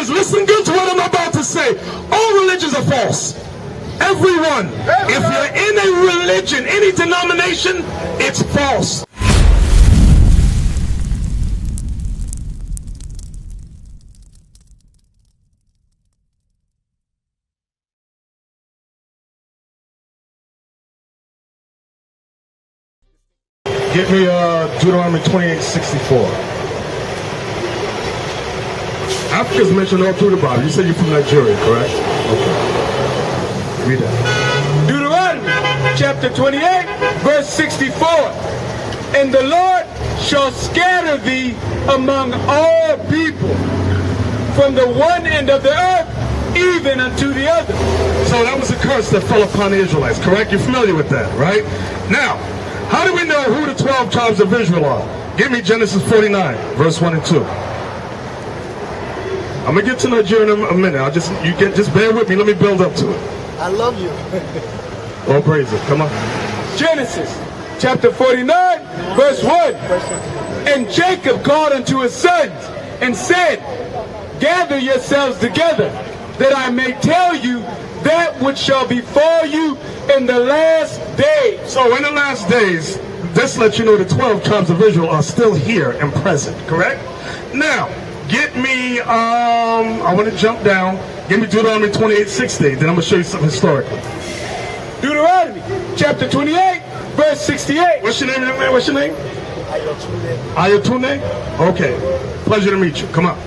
is, listen good to what I'm about to say. All religions are false. Everyone. If you're in a religion, any denomination, it's false. Get me Deuteronomy 28:64. Africa's mentioned all through the Bible. You said you're from Nigeria, correct? Okay. Read that. Deuteronomy chapter 28, verse 64. And the Lord shall scatter thee among all people, from the one end of the earth even unto the other. So that was a curse that fell upon the Israelites, correct? You're familiar with that, right? Now, how do we know who the 12 tribes of Israel are? Give me Genesis 49, verse 1 and 2. I'm gonna get to Nigeria in a minute. Just bear with me. Let me build up to it. I love you. All praises. Come on. Genesis chapter 49, verse 1. And Jacob called unto his sons and said, gather yourselves together, that I may tell you that which shall befall you in the last days. So in the last days, this lets you know the 12 tribes of Israel are still here and present, correct? Now, get me, I want to jump down. Give me Deuteronomy 28:60. Then I'm going to show you something historically. Deuteronomy chapter 28, verse 68. What's your name, man? What's your name? Ayatune. Okay. Pleasure to meet you. Come on.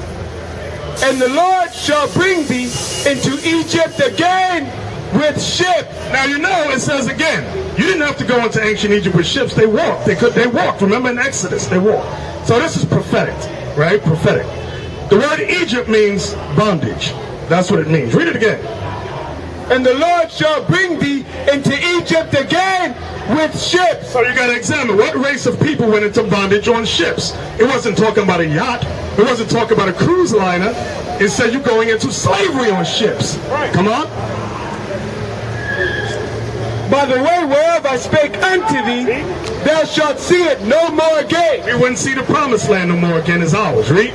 And the Lord shall bring thee into Egypt again with ships. Now you know it says again. You didn't have to go into ancient Egypt with ships. They walked. They walked. Remember in Exodus, they walked. So this is prophetic, right? Prophetic. The word Egypt means bondage. That's what it means. Read it again. And the Lord shall bring thee into Egypt again with ships. So you got to examine what race of people went into bondage on ships. It wasn't talking about a yacht. It wasn't talking about a cruise liner. It said you're going into slavery on ships. Right. Come on. By the way whereof I spake unto thee, thou shalt see it no more again. We wouldn't see the promised land no more again as ours. Read.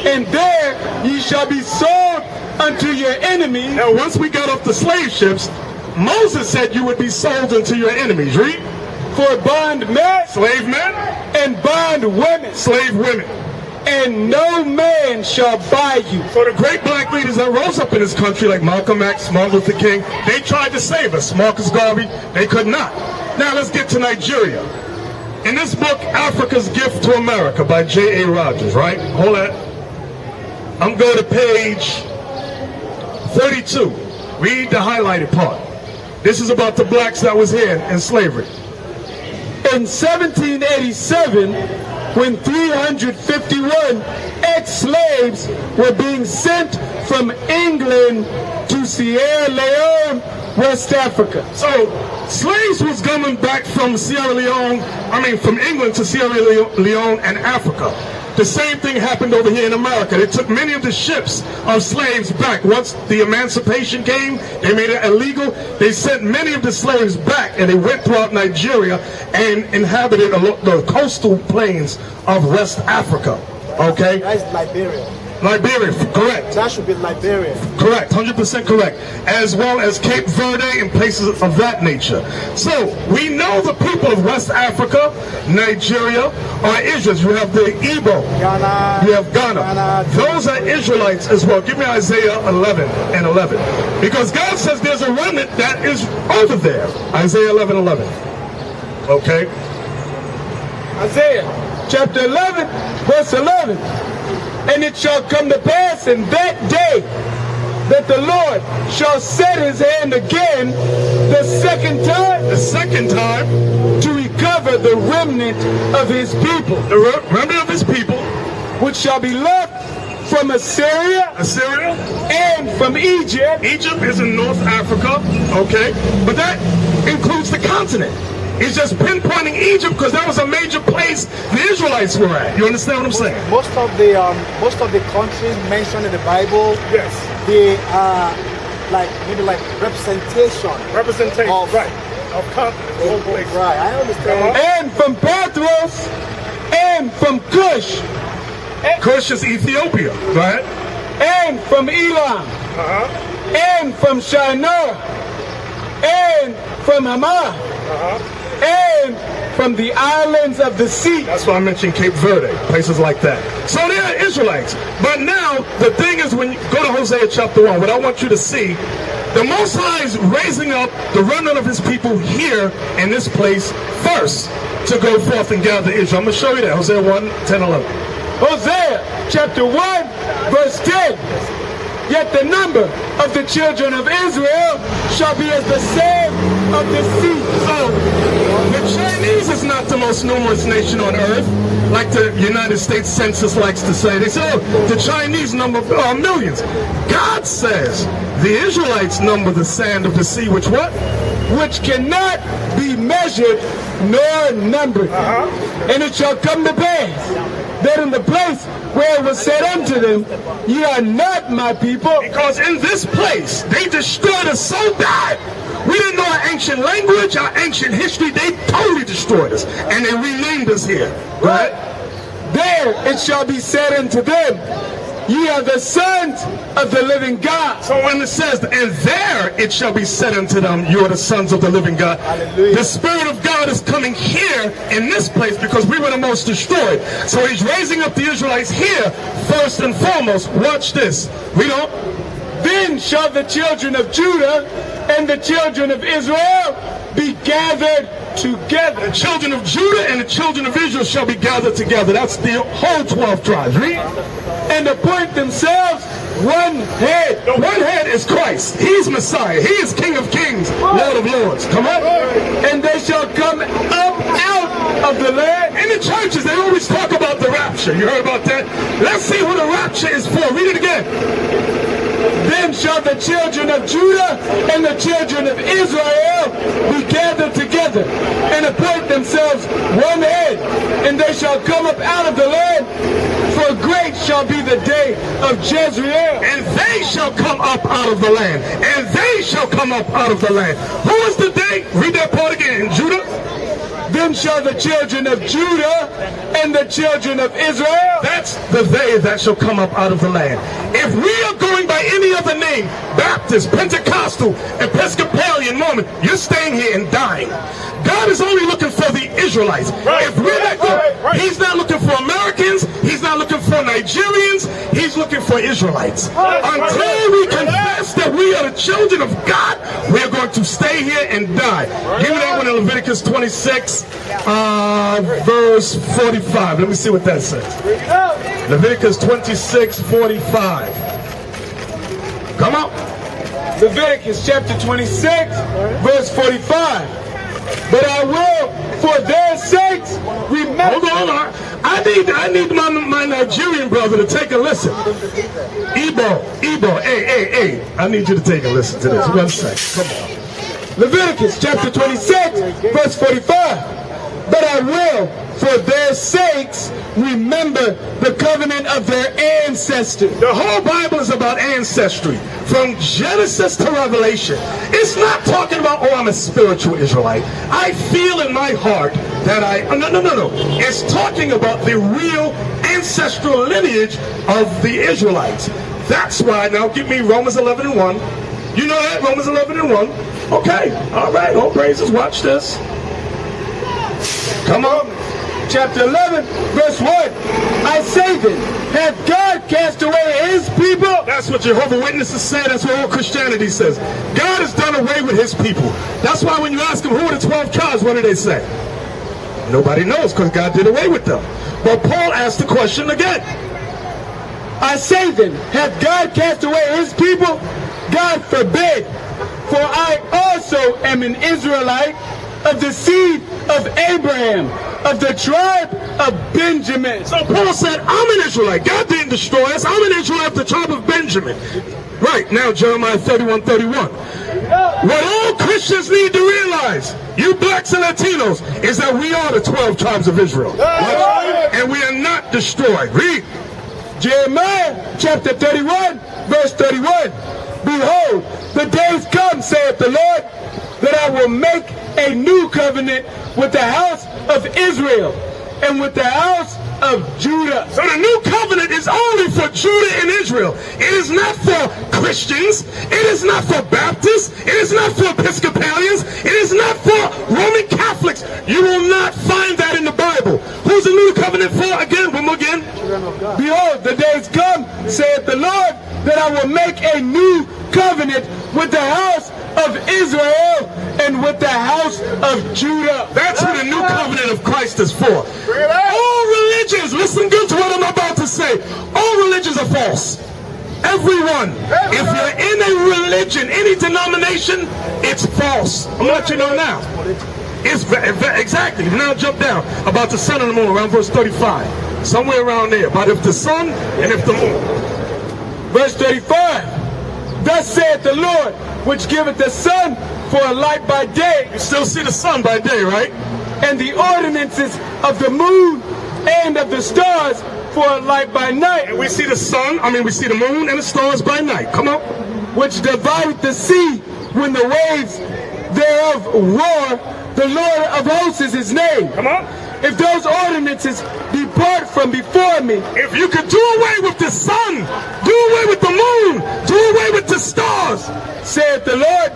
And there ye shall be sold unto your enemies. Now once we got off the slave ships, Moses said you would be sold unto your enemies. Read. For bondmen, slave men, and bondwomen, slave women. And no man shall buy you. So the great black leaders that rose up in this country, like Malcolm X, Martin Luther King, they tried to save us. Marcus Garvey, they could not. Now let's get to Nigeria. In this book, Africa's Gift to America by J.A. Rogers, right? Hold that. I'm going to page 32. Read the highlighted part. This is about the blacks that was here in slavery. In 1787, when 351 ex-slaves were being sent from England to Sierra Leone, West Africa. So slaves was coming back from from England to Sierra Leone and Africa. The same thing happened over here in America. They took many of the ships of slaves back. Once the emancipation came, they made it illegal. They sent many of the slaves back, and they went throughout Nigeria and inhabited the coastal plains of West Africa. Okay? That's Liberia. Liberia, correct. That should be Liberia. Correct, 100% correct. As well as Cape Verde and places of that nature. So, we know the people of West Africa, Nigeria, are Israelites. You have the Igbo. Ghana. You have Ghana. Those are Israelites as well. Give me Isaiah 11 and 11. Because God says there's a remnant that is over there. Isaiah 11:11. Okay? Isaiah chapter 11, verse 11. And it shall come to pass in that day that the Lord shall set his hand again the second time to recover the remnant of his people. The remnant of his people, which shall be left from Assyria, and from Egypt. Egypt is in North Africa, okay? But that includes the continent. It's just pinpointing Egypt because that was a major place the Israelites were at. You understand what I'm saying? Most of the countries mentioned in the Bible, yes, they are maybe representation. Right. Of continent. Right, I understand. And from Pathros, and from Cush. Cush is Ethiopia, right? and from Elam, and from Shinar, and from Hamath, and from the islands of the sea. That's why I mentioned Cape Verde, places like that. So they are Israelites. But now, the thing is, when you go to Hosea chapter 1, what I want you to see, the Most High is raising up the remnant of his people here in this place first to go forth and gather Israel. I'm going to show you that. Hosea 1, 10, 11. Hosea chapter 1, verse 10. Yet the number of the children of Israel shall be as the sand of the sea. So, the Chinese is not the most numerous nation on earth, like the United States Census likes to say. They say, oh, the Chinese number millions. God says the Israelites number the sand of the sea, which what? Which cannot be measured nor numbered. And it shall come to pass that in the place where it was said unto them, ye are not my people. Because in this place, they destroyed us so bad. We didn't know our ancient language, our ancient history. They totally destroyed us. And they renamed us here. Right? There it shall be said unto them, ye are the sons of the living God. So when it says, and there it shall be said unto them, you are the sons of the living God. Hallelujah. The Spirit of God is coming here in this place because we were the most destroyed. So he's raising up the Israelites here first and foremost. Watch this. We don't. Then shall the children of Judah and the children of Israel be gathered together. The children of Judah and the children of Israel shall be gathered together. That's the whole 12 tribes. Read. And appoint themselves one head. The one head is Christ. He's Messiah. He is King of kings, Lord of lords. Come on. And they shall come up out of the land. In the churches, they always talk about the rapture. You heard about that? Let's see who the rapture is for. Read it again. Then shall the children of Judah and the children of Israel be gathered together and appoint themselves one head, and they shall come up out of the land, for great shall be the day of Jezreel. And they shall come up out of the land. And they shall come up out of the land. Who is the day? Read that part again. Judah. Then shall the children of Judah and the children of Israel. That's the they that shall come up out of the land. If we are going by any other name, Baptist, Pentecostal, Episcopalian, Mormon, you're staying here and dying. God is only looking for the Israelites. If we're not going, he's not looking for Americans. He's not looking for Nigerians. He's looking for Israelites. Until we confess that we are the children of God, we are going to stay here and die. Give me that one in Leviticus 26, verse 45. Let me see what that says. Leviticus 26, 45. Come on. Leviticus chapter 26, verse 45. But I will, for their sakes, remember. Hold on. I need my Nigerian brother to take a listen. Igbo, hey. I need you to take a listen to this. 1 second. Come on. Leviticus chapter 26, verse 45. But I will, for their sakes, remember the covenant of their ancestors. The whole Bible is about ancestry. From Genesis to Revelation. It's not talking about, oh, I'm a spiritual Israelite. I feel in my heart that No. It's talking about the real ancestral lineage of the Israelites. That's why, now give me Romans 11 and 1. You know that? Romans 11 and 1. Okay. All right. All praises. Watch this. Come on. Chapter 11, verse 1. I say then, hath God cast away his people? That's what Jehovah's Witnesses say. That's what all Christianity says. God has done away with his people. That's why when you ask them who are the 12 tribes, what do they say? Nobody knows because God did away with them. But Paul asked the question again. I say then, hath God cast away his people? God forbid. For I also am an Israelite of the seed of Abraham, of the tribe of Benjamin. So Paul said, I'm an Israelite. God didn't destroy us. I'm an Israelite of the tribe of Benjamin. Right, now Jeremiah 31:31. What all Christians need to realize, you blacks and Latinos, is that we are the 12 tribes of Israel. Right? And we are not destroyed. Read. Jeremiah chapter 31, verse 31. Behold, the days come, saith the Lord, that I will make a new covenant with the house of Israel and with the house of Judah. So the new covenant is only for Judah and Israel. It is not for Christians. It is not for Baptists. It is not for Episcopalians. It is not for Roman Catholics. You will not find that in the Bible. Who's the new covenant for? Again, one more again. Behold, the days come, saith the Lord, that I will make a new covenant with the house of Israel and with the house of Judah. That's what the new covenant of Christ is for. All religions, listen good to what I'm about to say. All religions are false. Everyone. If you're in a religion, any denomination, it's false. I'm going to let you know now. It's exactly. Now jump down about the sun and the moon, around verse 35. Somewhere around there. About if the sun and if the moon. Verse 35. Thus saith the Lord, which giveth the sun for a light by day. You still see the sun by day, right? And the ordinances of the moon and of the stars for a light by night. And we see the sun, we see the moon and the stars by night. Come on. Which divideth the sea when the waves thereof roar. The Lord of hosts is his name. Come on. If those ordinances depart from before me. If you could do away with the sun, do away with the moon, do away with the stars, saith the Lord,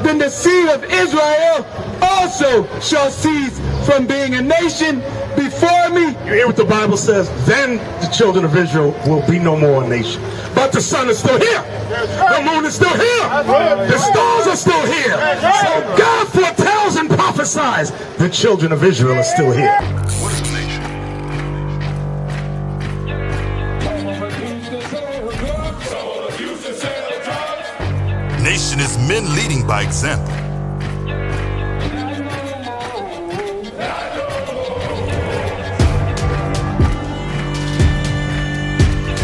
then the seed of Israel also shall cease from being a nation before me. You hear what the Bible says? Then the children of Israel will be no more a nation. But the sun is still here. The moon is still here. The stars are still here. So God foretells and prophesies the children of Israel are still here. What is a nation? Nation is men leading by example.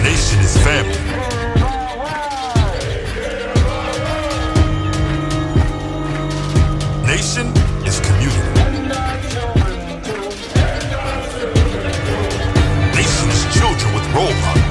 Nation is family. Nation is community. Nation is children with role models.